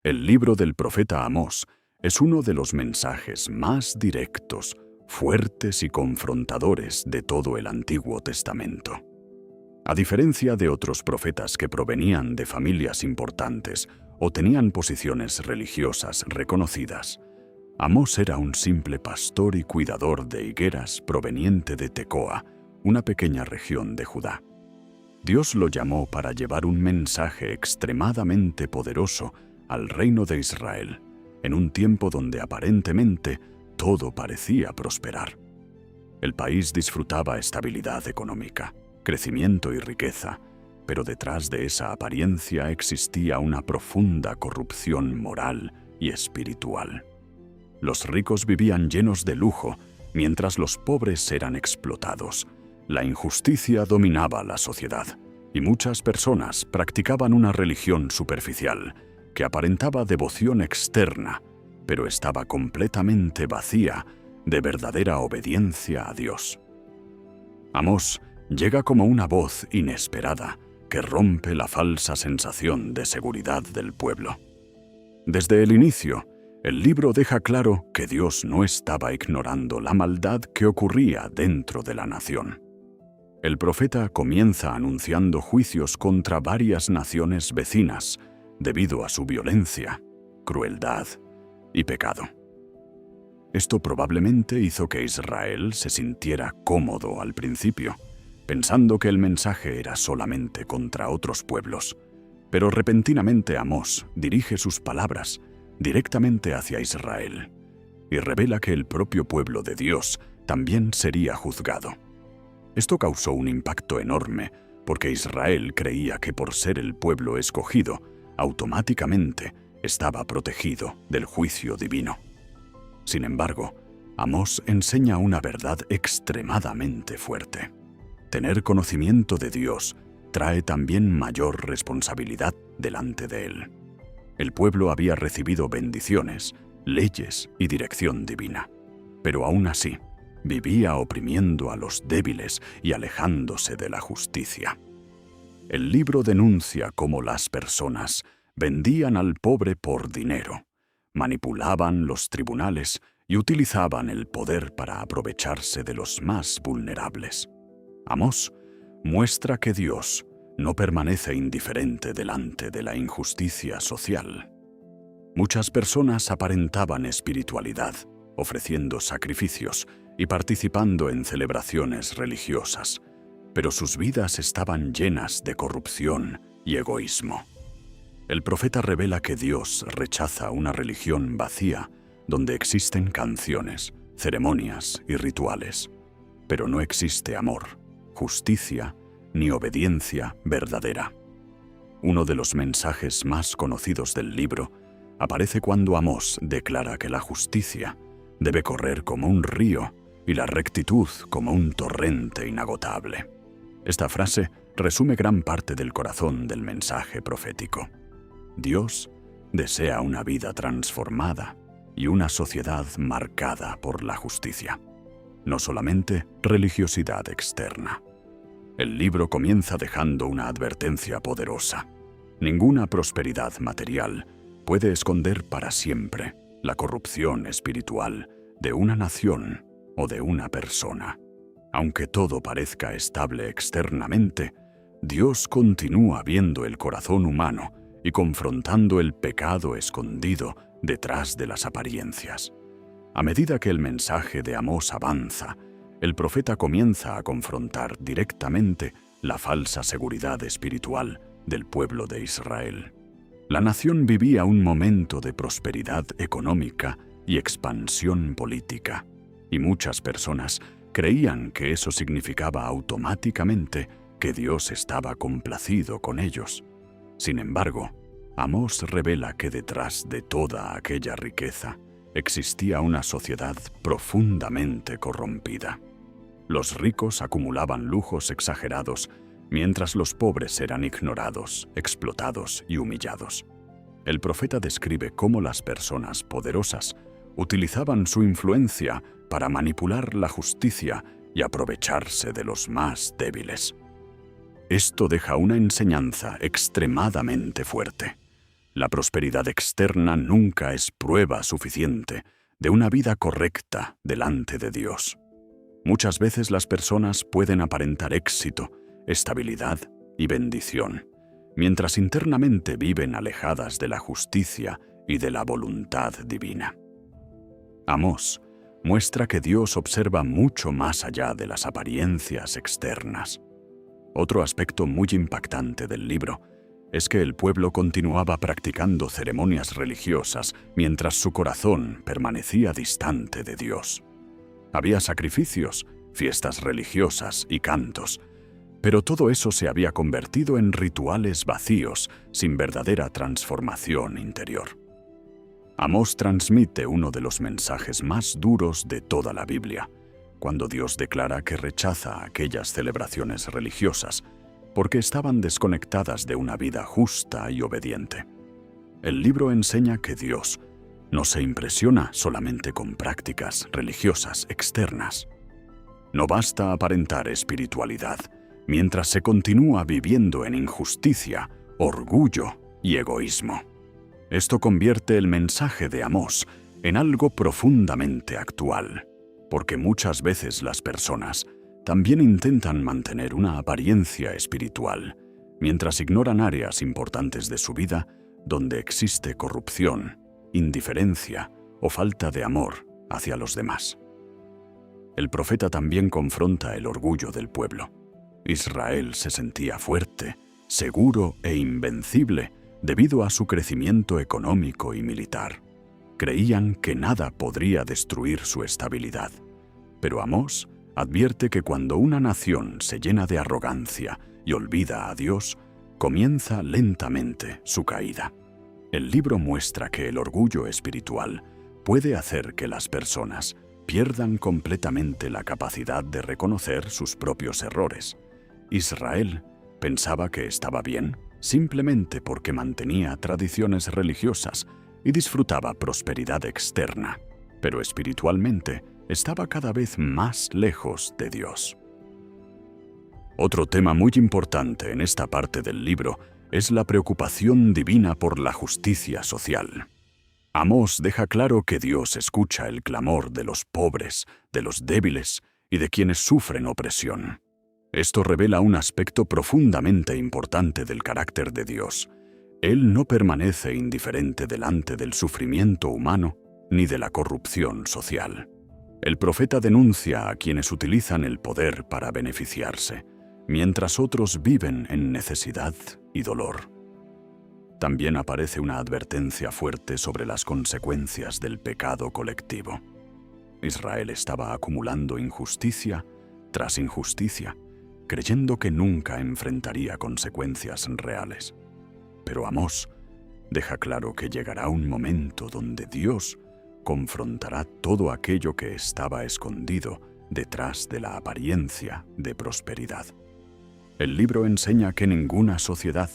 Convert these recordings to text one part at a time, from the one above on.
El libro del profeta Amós es uno de los mensajes más directos, fuertes y confrontadores de todo el Antiguo Testamento. A diferencia de otros profetas que provenían de familias importantes o tenían posiciones religiosas reconocidas, Amós era un simple pastor y cuidador de higueras proveniente de Tecoa, una pequeña región de Judá. Dios lo llamó para llevar un mensaje extremadamente poderoso al reino de Israel, en un tiempo donde aparentemente todo parecía prosperar. El país disfrutaba estabilidad económica, crecimiento y riqueza, pero detrás de esa apariencia existía una profunda corrupción moral y espiritual. Los ricos vivían llenos de lujo, mientras los pobres eran explotados. La injusticia dominaba la sociedad, y muchas personas practicaban una religión superficial que aparentaba devoción externa, pero estaba completamente vacía de verdadera obediencia a Dios. Amós llega como una voz inesperada que rompe la falsa sensación de seguridad del pueblo. Desde el inicio, el libro deja claro que Dios no estaba ignorando la maldad que ocurría dentro de la nación. El profeta comienza anunciando juicios contra varias naciones vecinas debido a su violencia, crueldad y pecado. Esto probablemente hizo que Israel se sintiera cómodo al principio, pensando que el mensaje era solamente contra otros pueblos, pero repentinamente Amós dirige sus palabras directamente hacia Israel y revela que el propio pueblo de Dios también sería juzgado. Esto causó un impacto enorme porque Israel creía que por ser el pueblo escogido, automáticamente estaba protegido del juicio divino. Sin embargo, Amós enseña una verdad extremadamente fuerte. Tener conocimiento de Dios trae también mayor responsabilidad delante de Él. El pueblo había recibido bendiciones, leyes y dirección divina, pero aún así vivía oprimiendo a los débiles y alejándose de la justicia. El libro denuncia cómo las personas vendían al pobre por dinero, manipulaban los tribunales y utilizaban el poder para aprovecharse de los más vulnerables. Amós muestra que Dios no permanece indiferente delante de la injusticia social. Muchas personas aparentaban espiritualidad, ofreciendo sacrificios y participando en celebraciones religiosas, pero sus vidas estaban llenas de corrupción y egoísmo. El profeta revela que Dios rechaza una religión vacía donde existen canciones, ceremonias y rituales, pero no existe amor, justicia ni obediencia verdadera. Uno de los mensajes más conocidos del libro aparece cuando Amós declara que la justicia debe correr como un río y la rectitud como un torrente inagotable. Esta frase resume gran parte del corazón del mensaje profético. Dios desea una vida transformada y una sociedad marcada por la justicia, no solamente religiosidad externa. El libro comienza dejando una advertencia poderosa. Ninguna prosperidad material puede esconder para siempre la corrupción espiritual de una nación o de una persona. Aunque todo parezca estable externamente, Dios continúa viendo el corazón humano y confrontando el pecado escondido detrás de las apariencias. A medida que el mensaje de Amós avanza, el profeta comienza a confrontar directamente la falsa seguridad espiritual del pueblo de Israel. La nación vivía un momento de prosperidad económica y expansión política, y muchas personas creían que eso significaba automáticamente que Dios estaba complacido con ellos. Sin embargo, Amós revela que detrás de toda aquella riqueza existía una sociedad profundamente corrompida. Los ricos acumulaban lujos exagerados, mientras los pobres eran ignorados, explotados y humillados. El profeta describe cómo las personas poderosas utilizaban su influencia para manipular la justicia y aprovecharse de los más débiles. Esto deja una enseñanza extremadamente fuerte. La prosperidad externa nunca es prueba suficiente de una vida correcta delante de Dios. Muchas veces las personas pueden aparentar éxito, estabilidad y bendición, mientras internamente viven alejadas de la justicia y de la voluntad divina. Amós muestra que Dios observa mucho más allá de las apariencias externas. Otro aspecto muy impactante del libro es que el pueblo continuaba practicando ceremonias religiosas mientras su corazón permanecía distante de Dios. Había sacrificios, fiestas religiosas y cantos, pero todo eso se había convertido en rituales vacíos, sin verdadera transformación interior. Amós transmite uno de los mensajes más duros de toda la Biblia, cuando Dios declara que rechaza aquellas celebraciones religiosas, porque estaban desconectadas de una vida justa y obediente. El libro enseña que Dios no se impresiona solamente con prácticas religiosas externas. No basta aparentar espiritualidad mientras se continúa viviendo en injusticia, orgullo y egoísmo. Esto convierte el mensaje de Amós en algo profundamente actual, porque muchas veces las personas también intentan mantener una apariencia espiritual, mientras ignoran áreas importantes de su vida donde existe corrupción, indiferencia o falta de amor hacia los demás. El profeta también confronta el orgullo del pueblo. Israel se sentía fuerte, seguro e invencible debido a su crecimiento económico y militar. Creían que nada podría destruir su estabilidad. Pero Amós advierte que cuando una nación se llena de arrogancia y olvida a Dios, comienza lentamente su caída. El libro muestra que el orgullo espiritual puede hacer que las personas pierdan completamente la capacidad de reconocer sus propios errores. Israel pensaba que estaba bien simplemente porque mantenía tradiciones religiosas y disfrutaba prosperidad externa, pero espiritualmente estaba cada vez más lejos de Dios. Otro tema muy importante en esta parte del libro es la preocupación divina por la justicia social. Amós deja claro que Dios escucha el clamor de los pobres, de los débiles y de quienes sufren opresión. Esto revela un aspecto profundamente importante del carácter de Dios. Él no permanece indiferente delante del sufrimiento humano ni de la corrupción social. El profeta denuncia a quienes utilizan el poder para beneficiarse, mientras otros viven en necesidad y dolor. También aparece una advertencia fuerte sobre las consecuencias del pecado colectivo. Israel estaba acumulando injusticia tras injusticia, creyendo que nunca enfrentaría consecuencias reales. Pero Amós deja claro que llegará un momento donde Dios confrontará todo aquello que estaba escondido detrás de la apariencia de prosperidad. El libro enseña que ninguna sociedad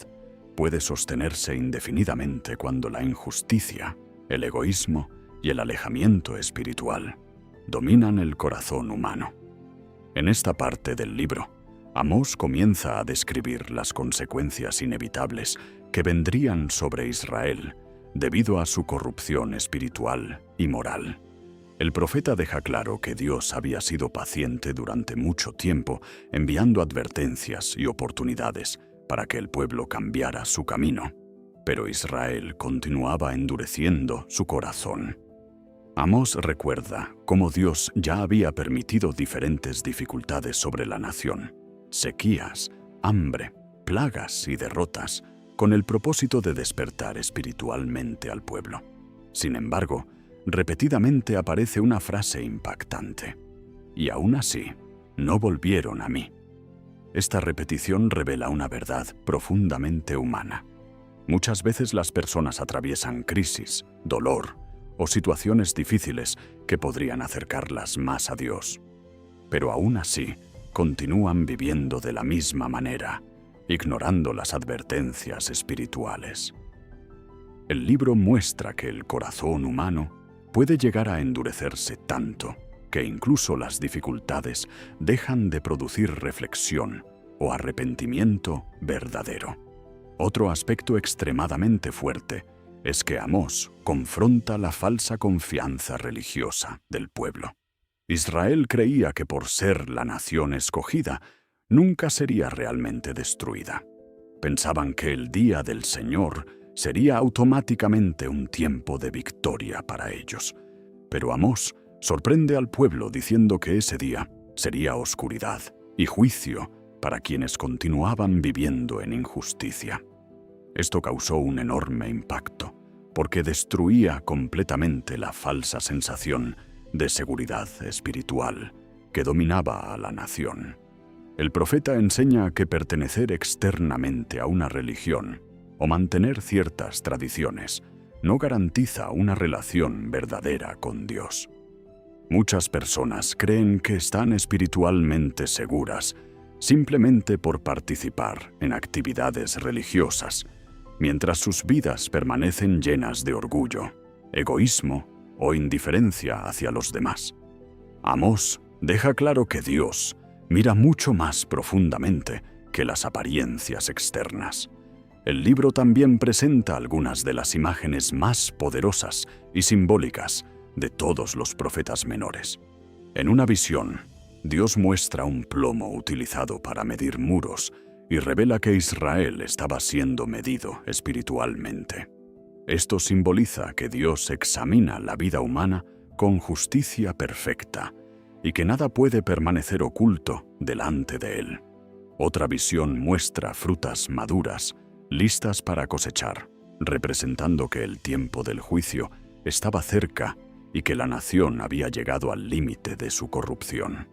puede sostenerse indefinidamente cuando la injusticia, el egoísmo y el alejamiento espiritual dominan el corazón humano. En esta parte del libro, Amós comienza a describir las consecuencias inevitables que vendrían sobre Israel debido a su corrupción espiritual y moral. El profeta deja claro que Dios había sido paciente durante mucho tiempo, enviando advertencias y oportunidades para que el pueblo cambiara su camino, pero Israel continuaba endureciendo su corazón. Amós recuerda cómo Dios ya había permitido diferentes dificultades sobre la nación: sequías, hambre, plagas y derrotas, con el propósito de despertar espiritualmente al pueblo. Sin embargo, repetidamente aparece una frase impactante: y aún así, no volvieron a mí. Esta repetición revela una verdad profundamente humana. Muchas veces las personas atraviesan crisis, dolor o situaciones difíciles que podrían acercarlas más a Dios. Pero aún así, continúan viviendo de la misma manera, ignorando las advertencias espirituales. El libro muestra que el corazón humano puede llegar a endurecerse tanto que incluso las dificultades dejan de producir reflexión o arrepentimiento verdadero. Otro aspecto extremadamente fuerte es que Amós confronta la falsa confianza religiosa del pueblo. Israel creía que por ser la nación escogida, nunca sería realmente destruida. Pensaban que el día del Señor sería automáticamente un tiempo de victoria para ellos. Pero Amós sorprende al pueblo diciendo que ese día sería oscuridad y juicio para quienes continuaban viviendo en injusticia. Esto causó un enorme impacto, porque destruía completamente la falsa sensación de seguridad espiritual que dominaba a la nación. El profeta enseña que pertenecer externamente a una religión o mantener ciertas tradiciones no garantiza una relación verdadera con Dios. Muchas personas creen que están espiritualmente seguras simplemente por participar en actividades religiosas, mientras sus vidas permanecen llenas de orgullo, egoísmo o indiferencia hacia los demás. Amós deja claro que Dios mira mucho más profundamente que las apariencias externas. El libro también presenta algunas de las imágenes más poderosas y simbólicas de todos los profetas menores. En una visión, Dios muestra un plomo utilizado para medir muros y revela que Israel estaba siendo medido espiritualmente. Esto simboliza que Dios examina la vida humana con justicia perfecta y que nada puede permanecer oculto delante de Él. Otra visión muestra frutas maduras, listas para cosechar, representando que el tiempo del juicio estaba cerca y que la nación había llegado al límite de su corrupción.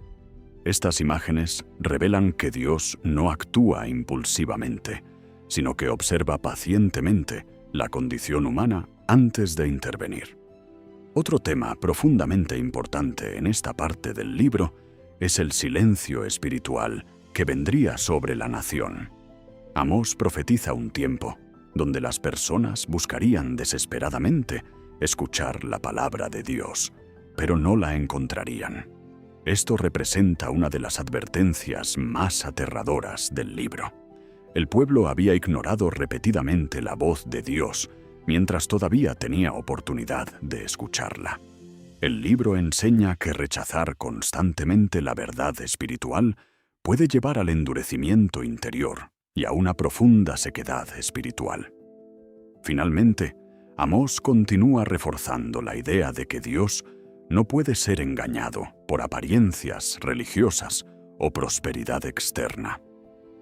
Estas imágenes revelan que Dios no actúa impulsivamente, sino que observa pacientemente la condición humana antes de intervenir. Otro tema profundamente importante en esta parte del libro es el silencio espiritual que vendría sobre la nación. Amós profetiza un tiempo donde las personas buscarían desesperadamente escuchar la palabra de Dios, pero no la encontrarían. Esto representa una de las advertencias más aterradoras del libro. El pueblo había ignorado repetidamente la voz de Dios mientras todavía tenía oportunidad de escucharla. El libro enseña que rechazar constantemente la verdad espiritual puede llevar al endurecimiento interior y a una profunda sequedad espiritual. Finalmente, Amós continúa reforzando la idea de que Dios no puede ser engañado por apariencias religiosas o prosperidad externa.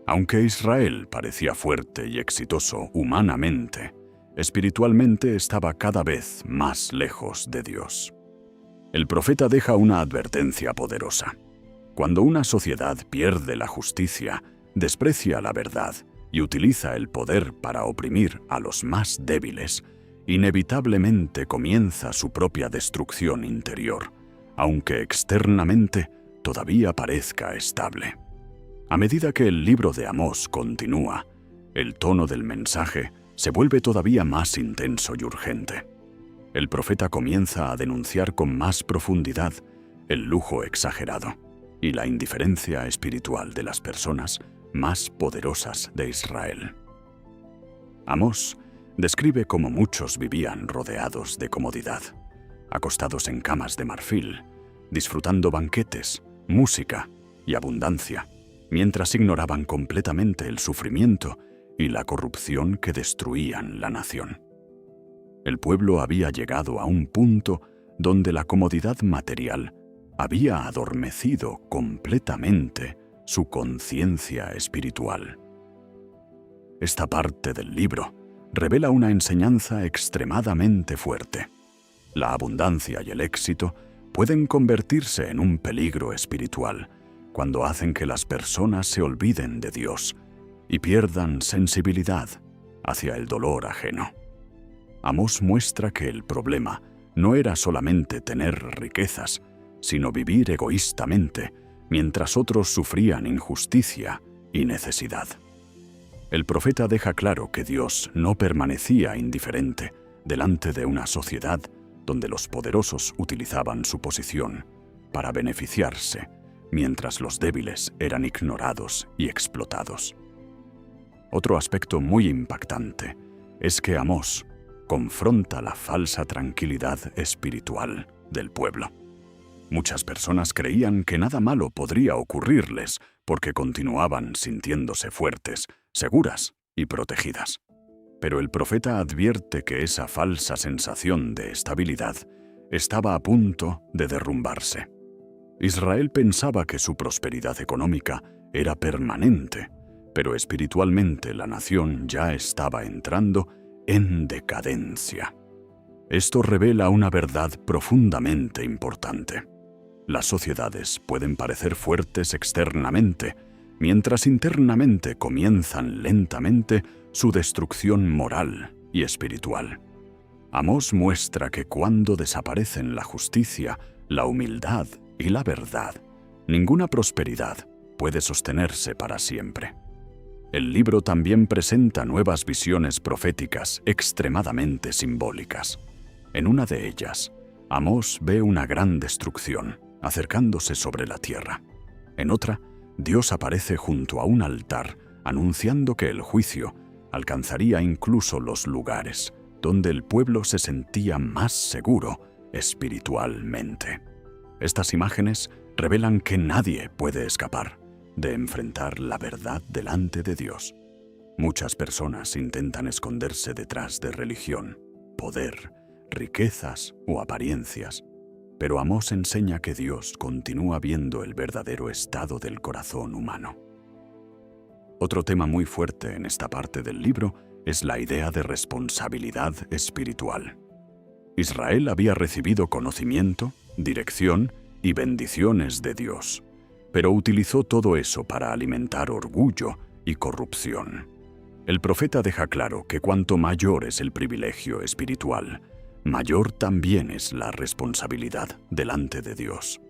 Aunque Israel parecía fuerte y exitoso humanamente, espiritualmente estaba cada vez más lejos de Dios. El profeta deja una advertencia poderosa. Cuando una sociedad pierde la justicia, desprecia la verdad y utiliza el poder para oprimir a los más débiles, inevitablemente comienza su propia destrucción interior, aunque externamente todavía parezca estable. A medida que el libro de Amós continúa, el tono del mensaje se vuelve todavía más intenso y urgente. El profeta comienza a denunciar con más profundidad el lujo exagerado y la indiferencia espiritual de las personas más poderosas de Israel. Amós describe cómo muchos vivían rodeados de comodidad, acostados en camas de marfil, disfrutando banquetes, música y abundancia, mientras ignoraban completamente el sufrimiento y la corrupción que destruían la nación. El pueblo había llegado a un punto donde la comodidad material había adormecido completamente su conciencia espiritual. Esta parte del libro revela una enseñanza extremadamente fuerte. La abundancia y el éxito pueden convertirse en un peligro espiritual cuando hacen que las personas se olviden de Dios y pierdan sensibilidad hacia el dolor ajeno. Amós muestra que el problema no era solamente tener riquezas, sino vivir egoístamente mientras otros sufrían injusticia y necesidad. El profeta deja claro que Dios no permanecía indiferente delante de una sociedad donde los poderosos utilizaban su posición para beneficiarse, mientras los débiles eran ignorados y explotados. Otro aspecto muy impactante es que Amós confronta la falsa tranquilidad espiritual del pueblo. Muchas personas creían que nada malo podría ocurrirles porque continuaban sintiéndose fuertes, seguras y protegidas. Pero el profeta advierte que esa falsa sensación de estabilidad estaba a punto de derrumbarse. Israel pensaba que su prosperidad económica era permanente, pero espiritualmente la nación ya estaba entrando en decadencia. Esto revela una verdad profundamente importante. Las sociedades pueden parecer fuertes externamente, mientras internamente comienzan lentamente su destrucción moral y espiritual. Amós muestra que cuando desaparecen la justicia, la humildad y la verdad, ninguna prosperidad puede sostenerse para siempre. El libro también presenta nuevas visiones proféticas extremadamente simbólicas. En una de ellas, Amós ve una gran destrucción acercándose sobre la tierra. En otra, Dios aparece junto a un altar anunciando que el juicio alcanzaría incluso los lugares donde el pueblo se sentía más seguro espiritualmente. Estas imágenes revelan que nadie puede escapar de enfrentar la verdad delante de Dios. Muchas personas intentan esconderse detrás de religión, poder, riquezas o apariencias, pero Amós enseña que Dios continúa viendo el verdadero estado del corazón humano. Otro tema muy fuerte en esta parte del libro es la idea de responsabilidad espiritual. Israel había recibido conocimiento, dirección y bendiciones de Dios, pero utilizó todo eso para alimentar orgullo y corrupción. El profeta deja claro que cuanto mayor es el privilegio espiritual, mayor también es la responsabilidad delante de Dios.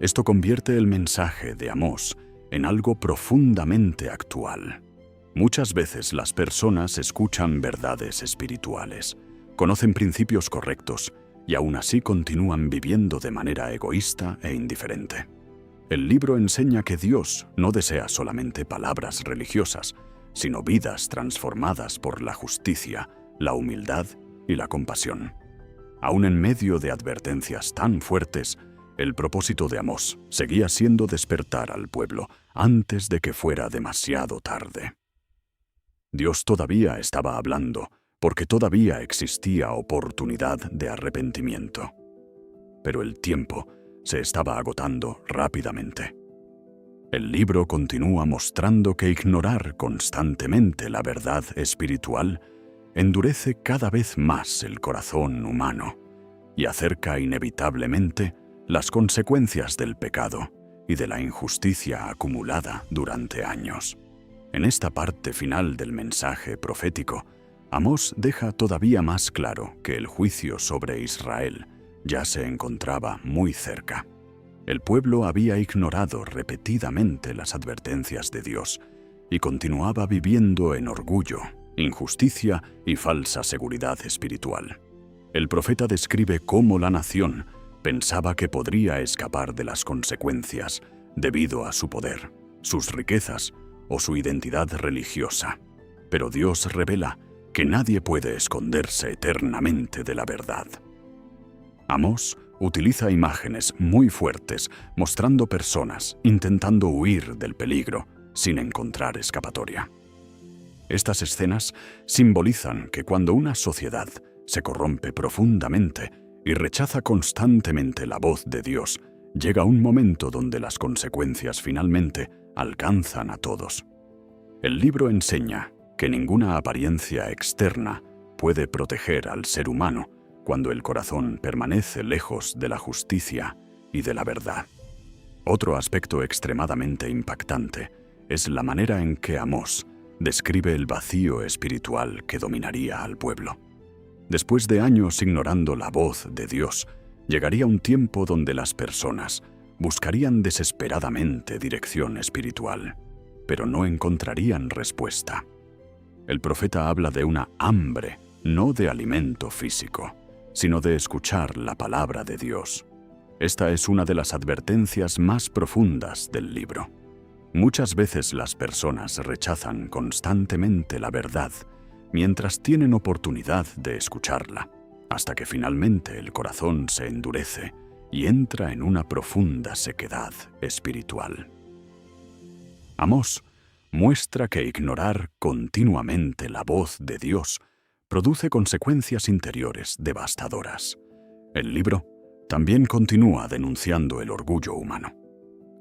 Esto convierte el mensaje de Amós en algo profundamente actual. Muchas veces las personas escuchan verdades espirituales, conocen principios correctos y aún así continúan viviendo de manera egoísta e indiferente. El libro enseña que Dios no desea solamente palabras religiosas, sino vidas transformadas por la justicia, la humildad y la compasión. Aún en medio de advertencias tan fuertes, el propósito de Amós seguía siendo despertar al pueblo antes de que fuera demasiado tarde. Dios todavía estaba hablando, porque todavía existía oportunidad de arrepentimiento. Pero el tiempo se estaba agotando rápidamente. El libro continúa mostrando que ignorar constantemente la verdad espiritual endurece cada vez más el corazón humano y acerca inevitablemente las consecuencias del pecado y de la injusticia acumulada durante años. En esta parte final del mensaje profético, Amós deja todavía más claro que el juicio sobre Israel ya se encontraba muy cerca. El pueblo había ignorado repetidamente las advertencias de Dios y continuaba viviendo en orgullo, injusticia y falsa seguridad espiritual. El profeta describe cómo la nación pensaba que podría escapar de las consecuencias debido a su poder, sus riquezas o su identidad religiosa. Pero Dios revela que nadie puede esconderse eternamente de la verdad. Amós utiliza imágenes muy fuertes mostrando personas intentando huir del peligro sin encontrar escapatoria. Estas escenas simbolizan que cuando una sociedad se corrompe profundamente y rechaza constantemente la voz de Dios, llega un momento donde las consecuencias finalmente alcanzan a todos. El libro enseña que ninguna apariencia externa puede proteger al ser humano cuando el corazón permanece lejos de la justicia y de la verdad. Otro aspecto extremadamente impactante es la manera en que Amós describe el vacío espiritual que dominaría al pueblo. Después de años ignorando la voz de Dios, llegaría un tiempo donde las personas buscarían desesperadamente dirección espiritual, pero no encontrarían respuesta. El profeta habla de una hambre, no de alimento físico, sino de escuchar la palabra de Dios. Esta es una de las advertencias más profundas del libro. Muchas veces las personas rechazan constantemente la verdad, mientras tienen oportunidad de escucharla, hasta que finalmente el corazón se endurece y entra en una profunda sequedad espiritual. Amós muestra que ignorar continuamente la voz de Dios produce consecuencias interiores devastadoras. El libro también continúa denunciando el orgullo humano.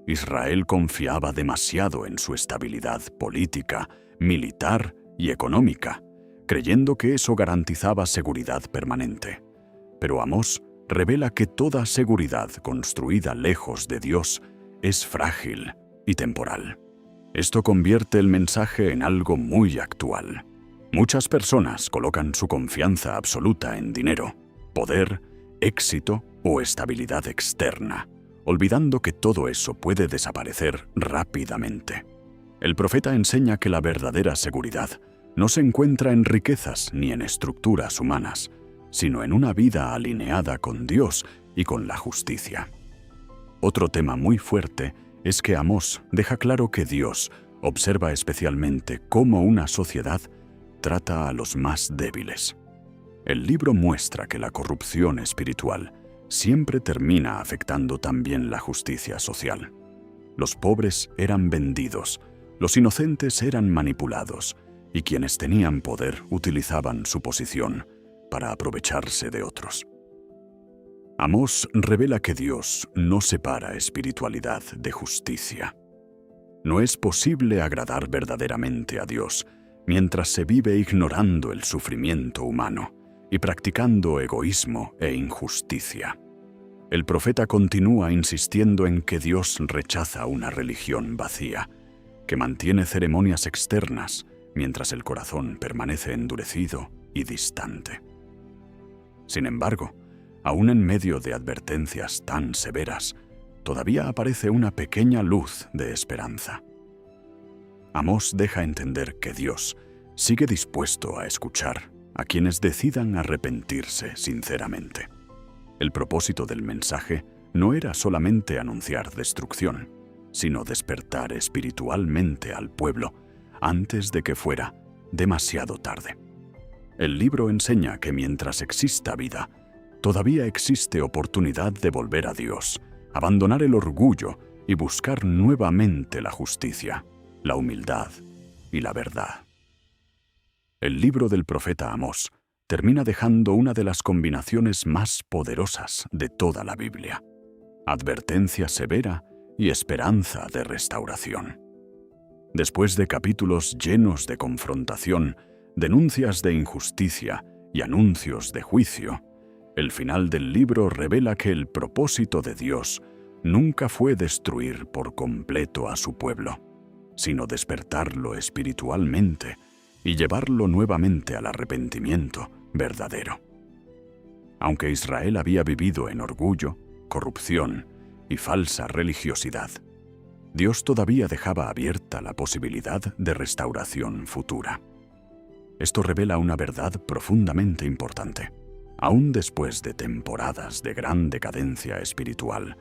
Israel confiaba demasiado en su estabilidad política, militar y económica, creyendo que eso garantizaba seguridad permanente. Pero Amós revela que toda seguridad construida lejos de Dios es frágil y temporal. Esto convierte el mensaje en algo muy actual. Muchas personas colocan su confianza absoluta en dinero, poder, éxito o estabilidad externa, olvidando que todo eso puede desaparecer rápidamente. El profeta enseña que la verdadera seguridad no se encuentra en riquezas ni en estructuras humanas, sino en una vida alineada con Dios y con la justicia. Otro tema muy fuerte es que Amós deja claro que Dios observa especialmente cómo una sociedad trata a los más débiles. El libro muestra que la corrupción espiritual siempre termina afectando también la justicia social. Los pobres eran vendidos, los inocentes eran manipulados, y quienes tenían poder utilizaban su posición para aprovecharse de otros. Amós revela que Dios no separa espiritualidad de justicia. No es posible agradar verdaderamente a Dios mientras se vive ignorando el sufrimiento humano y practicando egoísmo e injusticia. El profeta continúa insistiendo en que Dios rechaza una religión vacía, que mantiene ceremonias externas mientras el corazón permanece endurecido y distante. Sin embargo, aún en medio de advertencias tan severas, todavía aparece una pequeña luz de esperanza. Amós deja entender que Dios sigue dispuesto a escuchar a quienes decidan arrepentirse sinceramente. El propósito del mensaje no era solamente anunciar destrucción, sino despertar espiritualmente al pueblo antes de que fuera demasiado tarde. El libro enseña que mientras exista vida, todavía existe oportunidad de volver a Dios, abandonar el orgullo y buscar nuevamente la justicia, la humildad y la verdad. El libro del profeta Amós termina dejando una de las combinaciones más poderosas de toda la Biblia: advertencia severa y esperanza de restauración. Después de capítulos llenos de confrontación, denuncias de injusticia y anuncios de juicio, el final del libro revela que el propósito de Dios nunca fue destruir por completo a su pueblo, sino despertarlo espiritualmente y llevarlo nuevamente al arrepentimiento verdadero. Aunque Israel había vivido en orgullo, corrupción y falsa religiosidad, Dios todavía dejaba abierta la posibilidad de restauración futura. Esto revela una verdad profundamente importante. Aún después de temporadas de gran decadencia espiritual,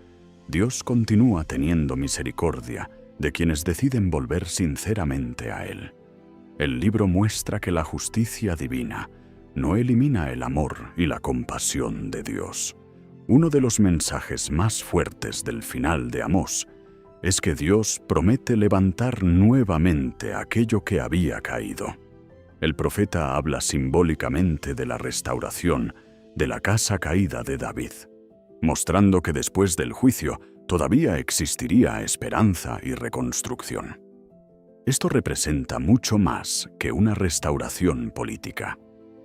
Dios continúa teniendo misericordia de quienes deciden volver sinceramente a Él. El libro muestra que la justicia divina no elimina el amor y la compasión de Dios. Uno de los mensajes más fuertes del final de Amós es que Dios promete levantar nuevamente aquello que había caído. El profeta habla simbólicamente de la restauración de la casa caída de David, mostrando que después del juicio todavía existiría esperanza y reconstrucción. Esto representa mucho más que una restauración política.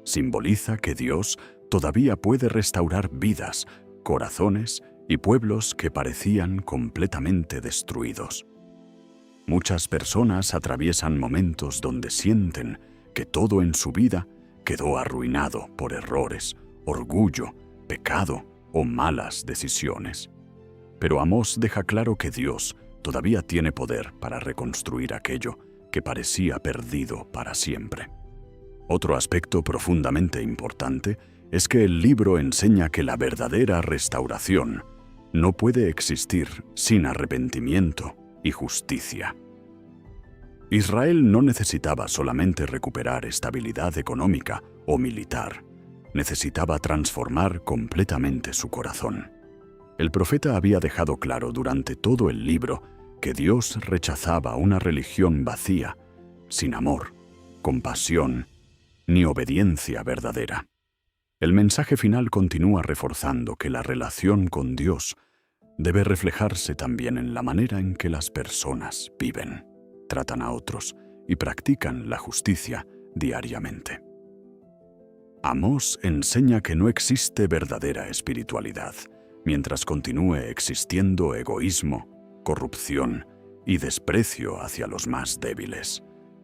Simboliza que Dios todavía puede restaurar vidas, corazones y pueblos que parecían completamente destruidos. Muchas personas atraviesan momentos donde sienten que todo en su vida quedó arruinado por errores, orgullo, pecado o malas decisiones. Pero Amós deja claro que Dios todavía tiene poder para reconstruir aquello que parecía perdido para siempre. Otro aspecto profundamente importante es que el libro enseña que la verdadera restauración no puede existir sin arrepentimiento y justicia. Israel no necesitaba solamente recuperar estabilidad económica o militar, necesitaba transformar completamente su corazón. El profeta había dejado claro durante todo el libro que Dios rechazaba una religión vacía, sin amor, compasión, ni obediencia verdadera. El mensaje final continúa reforzando que la relación con Dios debe reflejarse también en la manera en que las personas viven, tratan a otros y practican la justicia diariamente. Amós enseña que no existe verdadera espiritualidad mientras continúe existiendo egoísmo, corrupción y desprecio hacia los más débiles.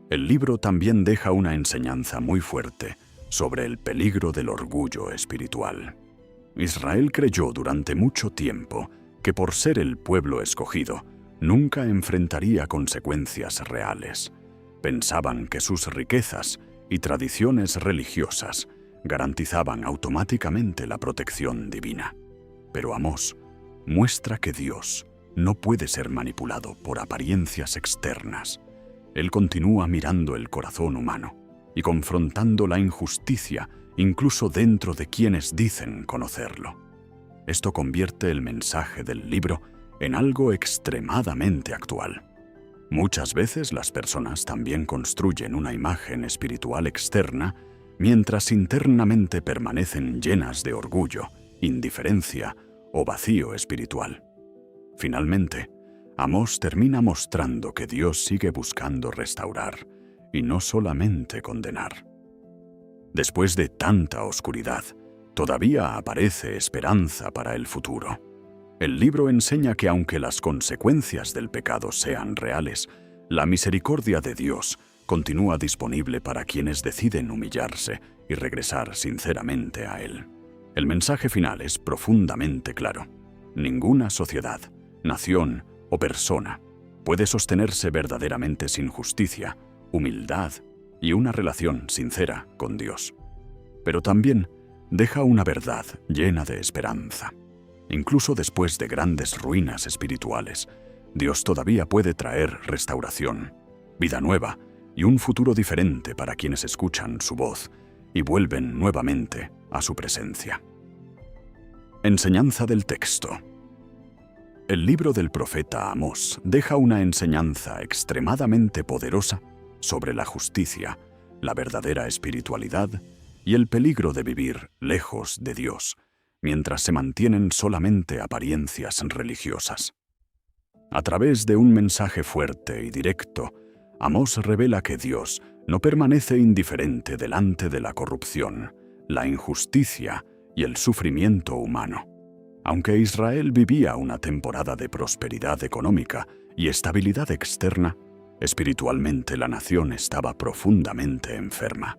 El libro también deja una enseñanza muy fuerte sobre el peligro del orgullo espiritual. Israel creyó durante mucho tiempo que por ser el pueblo escogido, nunca enfrentaría consecuencias reales. Pensaban que sus riquezas y tradiciones religiosas garantizaban automáticamente la protección divina. Pero Amós muestra que Dios no puede ser manipulado por apariencias externas. Él continúa mirando el corazón humano y confrontando la injusticia incluso dentro de quienes dicen conocerlo. Esto convierte el mensaje del libro en algo extremadamente actual. Muchas veces las personas también construyen una imagen espiritual externa mientras internamente permanecen llenas de orgullo, indiferencia o vacío espiritual. Finalmente, Amós termina mostrando que Dios sigue buscando restaurar y no solamente condenar. Después de tanta oscuridad, todavía aparece esperanza para el futuro. El libro enseña que aunque las consecuencias del pecado sean reales, la misericordia de Dios continúa disponible para quienes deciden humillarse y regresar sinceramente a Él. El mensaje final es profundamente claro. Ninguna sociedad, nación o persona puede sostenerse verdaderamente sin justicia, humildad y una relación sincera con Dios. Pero también deja una verdad llena de esperanza. Incluso después de grandes ruinas espirituales, Dios todavía puede traer restauración, vida nueva y un futuro diferente para quienes escuchan su voz y vuelven nuevamente a su presencia. Enseñanza del texto. El libro del profeta Amós deja una enseñanza extremadamente poderosa sobre la justicia, la verdadera espiritualidad y el peligro de vivir lejos de Dios, mientras se mantienen solamente apariencias religiosas. A través de un mensaje fuerte y directo, Amós revela que Dios no permanece indiferente delante de la corrupción, la injusticia y el sufrimiento humano. Aunque Israel vivía una temporada de prosperidad económica y estabilidad externa, espiritualmente la nación estaba profundamente enferma.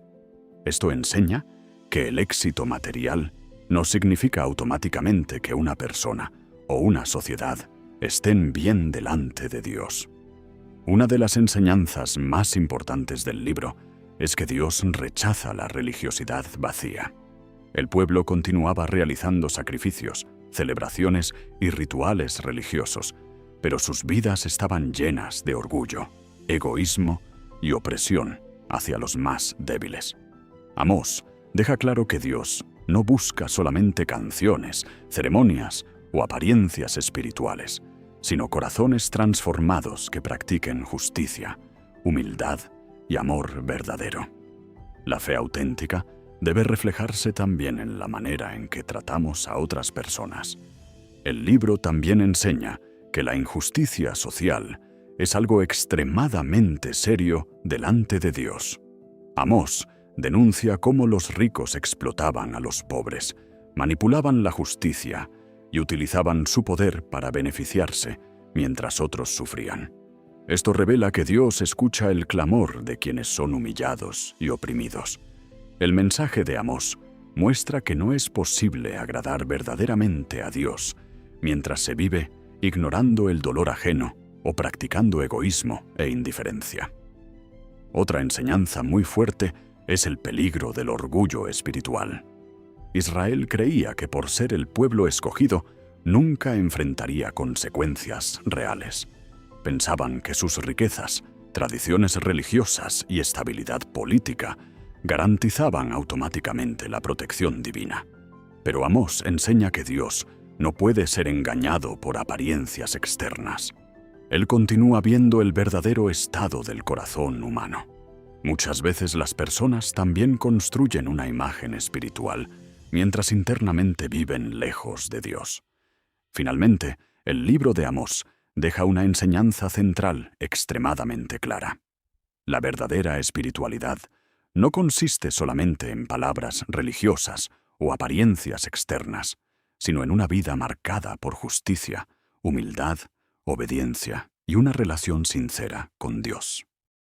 Esto enseña que el éxito material no significa automáticamente que una persona o una sociedad estén bien delante de Dios. Una de las enseñanzas más importantes del libro es que Dios rechaza la religiosidad vacía. El pueblo continuaba realizando sacrificios, celebraciones y rituales religiosos, pero sus vidas estaban llenas de orgullo, egoísmo y opresión hacia los más débiles. Amós deja claro que Dios no busca solamente canciones, ceremonias o apariencias espirituales, sino corazones transformados que practiquen justicia, humildad y amor verdadero. La fe auténtica debe reflejarse también en la manera en que tratamos a otras personas. El libro también enseña que la injusticia social es algo extremadamente serio delante de Dios. Amós denuncia cómo los ricos explotaban a los pobres, manipulaban la justicia y utilizaban su poder para beneficiarse mientras otros sufrían. Esto revela que Dios escucha el clamor de quienes son humillados y oprimidos. El mensaje de Amós muestra que no es posible agradar verdaderamente a Dios mientras se vive ignorando el dolor ajeno o practicando egoísmo e indiferencia. Otra enseñanza muy fuerte es el peligro del orgullo espiritual. Israel creía que por ser el pueblo escogido nunca enfrentaría consecuencias reales. Pensaban que sus riquezas, Tradiciones religiosas y estabilidad política garantizaban automáticamente la protección divina. Pero Amós enseña que Dios no puede ser engañado por apariencias externas. Él continúa viendo el verdadero estado del corazón humano. Muchas veces las personas también construyen una imagen espiritual, mientras internamente viven lejos de Dios. Finalmente, el libro de Amós deja una enseñanza central extremadamente clara. La verdadera espiritualidad no consiste solamente en palabras religiosas o apariencias externas, sino en una vida marcada por justicia, humildad, obediencia y una relación sincera con Dios.